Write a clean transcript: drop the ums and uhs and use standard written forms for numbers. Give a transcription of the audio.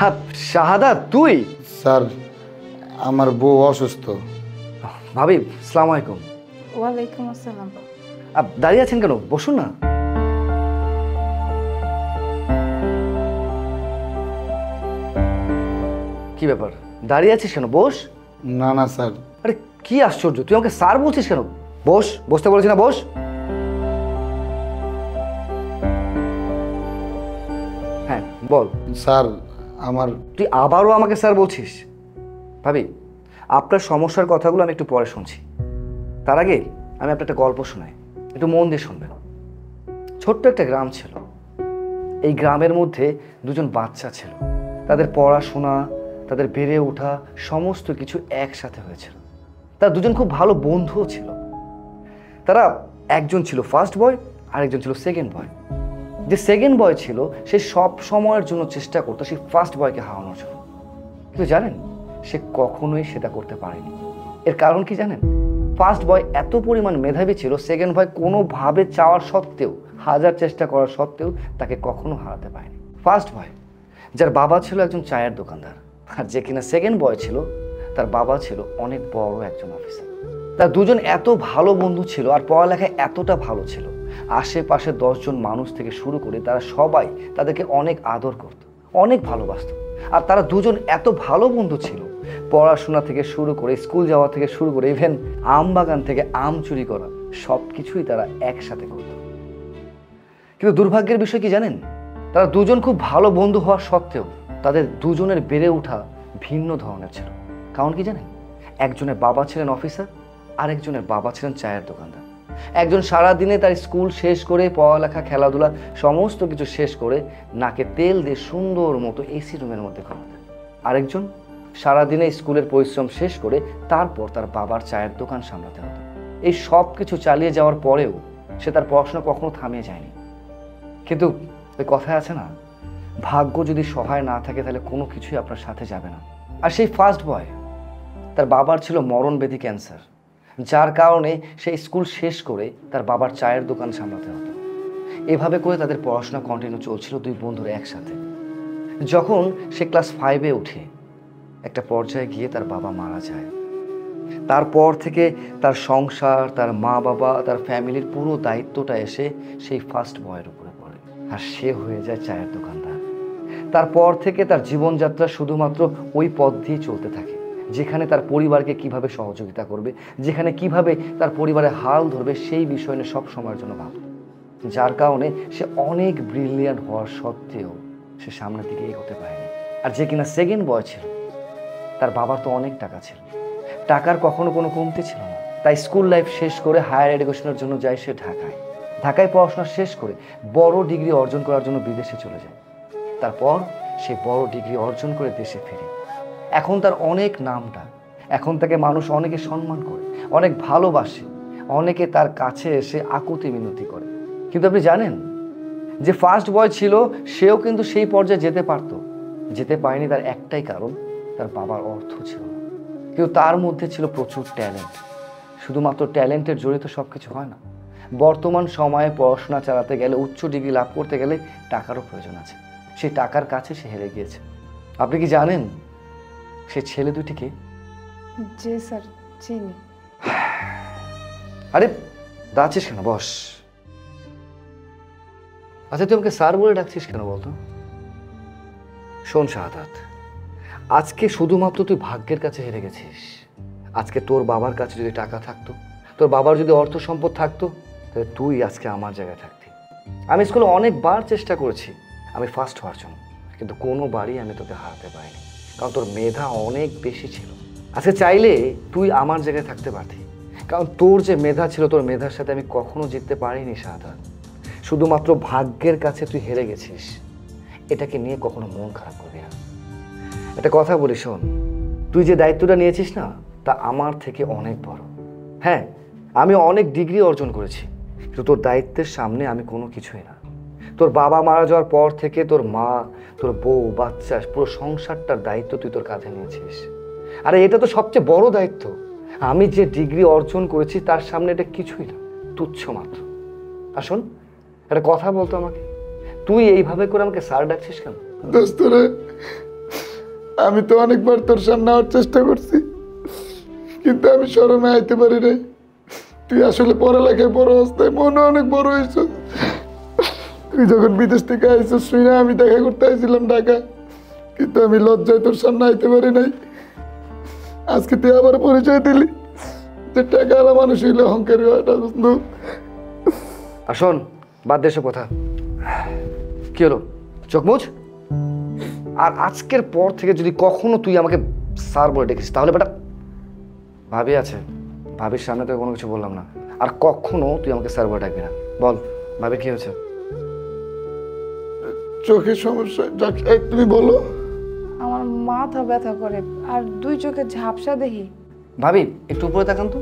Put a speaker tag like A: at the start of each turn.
A: হ্যাঁ শাহাদাত তুই?
B: স্যার আমার বউ অসুস্থ।
A: ভাবি আসসালামু আলাইকুম।
C: ওয়ালাইকুম আসসালাম।
A: দাঁড়িয়ে আছেন কেন, বসুন না। কি ব্যাপার দাঁড়িয়ে আছিস কেন, বস।
B: না না স্যার।
A: আরে কি আশ্চর্য, তুই আমাকে স্যার বলছিস কেন? বস, বসতে বলেছি না, বস। হ্যাঁ বল।
B: স্যার আমার
A: তুই আবারও আমাকে স্যার বলছিস? ভাবি আপনার সমস্যার কথাগুলো আমি একটু পরে শুনছি, তার আগে আমি আপনার একটা গল্প শোনাই, একটু মন দিয়ে শুনবেন। ছোট্ট একটা গ্রাম ছিল। এই গ্রামের মধ্যে দুজন বাচ্চা ছিল। তাদের পড়াশোনা, তাদের বেড়ে ওঠা সমস্ত কিছু একসাথে হয়েছিল। তারা দুজন খুব ভালো বন্ধুও ছিল। তারা একজন ছিল ফার্স্ট বয় আর একজন ছিল সেকেন্ড বয়। যে সেকেন্ড বয় ছিল সে সব সময়ের জন্য চেষ্টা করতো সেই ফার্স্ট বয়কে হারানোর জন্য, কিন্তু জানেন সে কখনোই সেটা করতে পারেনি। এর কারণ কি জানেন? ফার্স্ট বয় এত পরিমাণ মেধাবী ছিল, সেকেন্ড বয় কোনোভাবে চাওয়ার সত্ত্বেও, হাজার চেষ্টা করার সত্ত্বেও তাকে কখনো হারাতে পারেনি। ফার্স্ট বয় যার বাবা ছিল একজন চায়ের দোকানদার, আর যে কিনা সেকেন্ড বয় ছিল তার বাবা ছিল অনেক বড় একজন অফিসার। তার দুজন এত ভালো বন্ধু ছিল আর পড়ালেখায় এতটা ভালো ছিল, আশেপাশে 10 জন মানুষ থেকে শুরু করে তারা সবাই তাদেরকে অনেক আদর করত, অনেক ভালোবাসত। আর তারা দুজন এত ভালো বন্ধু ছিল, পড়াশোনা থেকে শুরু করে স্কুল যাওয়া থেকে শুরু করে ইভেন আম বাগান থেকে আম চুরি করা সব কিছুই তারা একসাথে করত। কিন্তু দুর্ভাগ্যের বিষয় কি জানেন? তারা দুজন খুব ভালো বন্ধু হওয়া সত্ত্বেও তাদের দুজনের বেড়ে ওঠা ভিন্ন ধরনের ছিল। কারণ কি জানেন? একজনের বাবা ছিলেন অফিসার, আরেকজনের বাবা ছিলেন চায়ের দোকানদার। একজন সারাদিনে তার স্কুল শেষ করে, পড়ালেখা, খেলাধুলা সমস্ত কিছু শেষ করে নাকে তেল দিয়ে সুন্দর মতো এসি রুমের মধ্যে ঘুমাতেন। আরেকজন সারাদিনে স্কুলের পরিশ্রম শেষ করে তারপর তার বাবার চায়ের দোকান সামলাতে হতো। এই সব কিছু চালিয়ে যাওয়ার পরেও সে তার পড়াশোনা কখনো থামিয়ে যায়নি। কিন্তু ওই কথায় আছে না, ভাগ্য যদি সহায় না থাকে তাহলে কোনো কিছুই আপনার সাথে যাবে না। আর সেই ফার্স্ট বয়, তার বাবার ছিল মরণব্যাধি ক্যান্সার, যার কারণে সে স্কুল শেষ করে তার বাবার চায়ের দোকান সামলাতে হতো। এভাবে করে তাদের পড়াশোনা কন্টিনিউ চলছিল দুই বন্ধুর একসাথে। যখন সে ক্লাস 5-এ উঠে একটা পর্যায়ে গিয়ে তার বাবা মারা যায়। তারপর থেকে তার সংসার, তার মা বাবা, তার ফ্যামিলির পুরো দায়িত্বটা এসে সেই ফার্স্ট বয়ের উপরে পড়ে, আর সে হয়ে যায় চায়ের দোকানদার। তারপর থেকে তার জীবনযাত্রা শুধুমাত্র ওই পথ দিয়ে চলতে থাকে, যেখানে তার পরিবারকে কিভাবে সহযোগিতা করবে, যেখানে কিভাবে তার পরিবারের হাল ধরবে সেই বিষয় নিয়ে সব সময়ের জন্য ভাবত। যার কারণে সে অনেক ব্রিলিয়ান্ট হওয়ার সত্ত্বেও সে সামনের দিকে এগোতে পারেনি। আর যে কিনা সেকেন্ড বয় ছিল, তার বাবার তো অনেক টাকা ছিল, টাকার কখনো কোনো কমতি ছিল না। তাই স্কুল লাইফ শেষ করে হায়ার এডুকেশনের জন্য যায় সে ঢাকায় পড়াশোনা শেষ করে বড় ডিগ্রি অর্জন করার জন্য বিদেশে চলে যায়। তারপর সে বড় ডিগ্রি অর্জন করে দেশে ফিরে। এখন তার অনেক নামটা, এখন তাকে মানুষ অনেকে সম্মান করে, অনেক ভালোবাসে, অনেকে তার কাছে এসে আকুতি মিনতি করে। কিন্তু আপনি জানেন যে ফার্স্ট বয় ছিল, সেও কিন্তু সেই পর্যায়ে যেতে পারেনি। তার একটাই কারণ, তার বাবার অর্থ ছিল না। কিন্তু তার মধ্যে ছিল প্রচুর ট্যালেন্ট। শুধুমাত্র ট্যালেন্টের জড়িত সব কিছু হয় না। বর্তমান সময়ে পড়াশোনা চালাতে গেলে, উচ্চ ডিগ্রি লাভ করতে গেলে টাকারও প্রয়োজন আছে। সেই টাকার কাছে সে হেরে গিয়েছে। আপনি কি জানেন সে ছেলে দুটিকে?
C: জি স্যার, চিনি।
A: আরে দাঁড়াচ্ছিস কেন, বস। আচ্ছা তুই আমাকে স্যার বলে ডাকছিস কেন বলতো? শোন শাহাদাত, আজকে শুধুমাত্র তুই ভাগ্যের কাছে হেরে গেছিস। আজকে তোর বাবার কাছে যদি টাকা থাকতো, তোর বাবার যদি অর্থ সম্পদ থাকতো, তাহলে তুই আজকে আমার জায়গায় থাকতি। আমি স্কুলে অনেকবার চেষ্টা করেছি আমি ফার্স্ট হওয়ার জন্য, কিন্তু কোনোবারই আমি তোকে হারাতে পারিনি, কারণ তোর মেধা অনেক বেশি ছিল। আজকে চাইলে তুই আমার জায়গায় থাকতে পারতি, কারণ তোর যে মেধা ছিল, তোর মেধার সাথে আমি কখনো জিততে পারিনি শাহাদাত। শুধুমাত্র ভাগ্যের কাছে তুই হেরে গেছিস, এটাকে নিয়ে কখনো মন খারাপ করবি না। একটা কথা বলি শোন, তুই যে দায়িত্বটা নিয়েছিস না, তা আমার থেকে অনেক বড়। হ্যাঁ, আমি অনেক ডিগ্রি অর্জন করেছি, কিন্তু তোর দায়িত্বের সামনে আমি কোনো কিছুই না। তোর বাবা মারা যাওয়ার পর থেকে তোর মা, তোর বউ, বাচ্চা, পুরো সংসারটার দায়িত্ব তুই তোর কাঁধে নিয়েছিস। আরে এটা তো সবচেয়ে বড় দায়িত্ব। আমি যে ডিগ্রি অর্জন করেছি তার সামনে এটা কিছুই না, তুচ্ছ মাত্র। আসুন একটা কথা বলতো আমাকে, তুই এইভাবে করে আমাকে স্যার ডাকছিস কেন?
B: দোস্তরে আমি তো অনেকবার তোর সামনে আসার চেষ্টা করছি, কিন্তু আমি শরমে আইতে পারি নাই। তুই আসলে পড়ালেখায় বড় অবস্থায় মনে অনেক বড় হয়েছ। তুই যখন বিদেশ থেকে আইছিস শুই না, আমি দেখা করতে আইছিলাম ঢাকা, কিন্তু আমি লজ্জায় তোর সামনে আইতে পারি নাই। আজকে তুই আবার পরিচয় দিলি যে টাকা আলা মানুষ হইলে অহংকারী হয় না বন্ধু।
A: আর শোন, বাদ দে এসব কথা। কি হলো, চোখ মুছ। আর আজকের পর থেকে যদি কখনো তুই আমাকে স্যার বলে ডেকেছিস, তাহলে বেটা ভাবি আছে, ভাবির সামনে তো কোনো কিছু বললাম না। আর কখনো তুই আমাকে স্যার বলে ডাকবি না। বল ভাবি কি হয়েছে?
B: চোখের সমস্যা। এই তুমি বলো।
C: আমার মাথা ব্যথা করে আর দুই চোখে ঝাপসা দেখি।
A: ভাবি একটু উপরে তাকান তো।